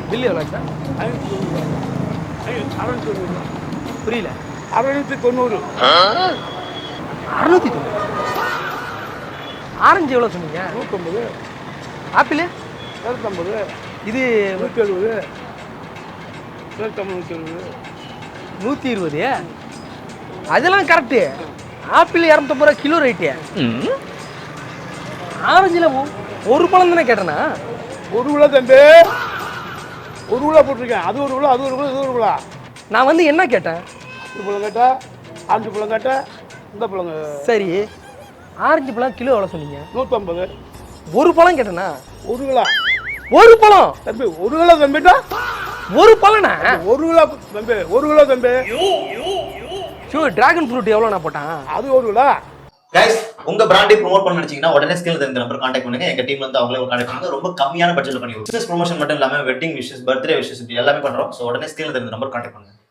Bill எவ்வளோ sir? 690. புரியல. 690. 690. Orange எவ்வளோ சொன்னீங்க? 150. ஆப்பிள் 250. இது 170. 170. 120. அதெல்லாம் கரெக்டு. ஆப்பிள் 250 ரூபா கிலோ ரேட்டு. ஆரஞ்சில் ஒரு பழம் தானே கேட்டேண்ணா. 1 கிலோ தம்பி, 1 கிலோ போட்டிருக்கேன். அது 1 கிலோ, அது 1 கிலோ, இது 1 கிலோ. நான் வந்து என்ன கேட்டேன்? இது பழம் கேட்டா, ஆரஞ்சு பழம் கேட்டா, இந்த பழம் சரி, ஆரஞ்சு பழம் கிலோ எவ்வளோ சொன்னீங்க? 150. ஒரு பழம் கேட்டேண்ணா. 1 கிலோ ஒரு பழம் தம்பி, 1 கிலோ தம்பிட்டா, ஒரு பழண்ணா. 1 கிலோ தம்பி, 1 கிலோ தம்பி. டிராகன் ஃப்ரூட் எவ்வளோ நான் போட்டேன்? அது 1 கிலோ. கைஸ், உங்க பிராண்டை ப்ரோமோட் பண்ண நினைச்சீங்கன்னா உடனே ஸ்கிரீன்ல தெரிஞ்ச நம்பர் கான்டாக்ட் பண்ணுங்க. எங்க டீம்ல இருந்து அவங்களே கான்டாக்ட் பண்ணுங்க. ரொம்ப கம்மியான பட்ஜெட்ல பண்ணி பிசினஸ் ப்ரொமோஷன் மட்டும் இல்லாம வெட்டிங் விஷஸ், பர்த்டே விஷஸ் எல்லாமே பண்றோம். சோ உடனே ஸ்கிரீன்ல தெரிஞ்ச நம்பர் கான்டாக்ட் பண்ணுங்க.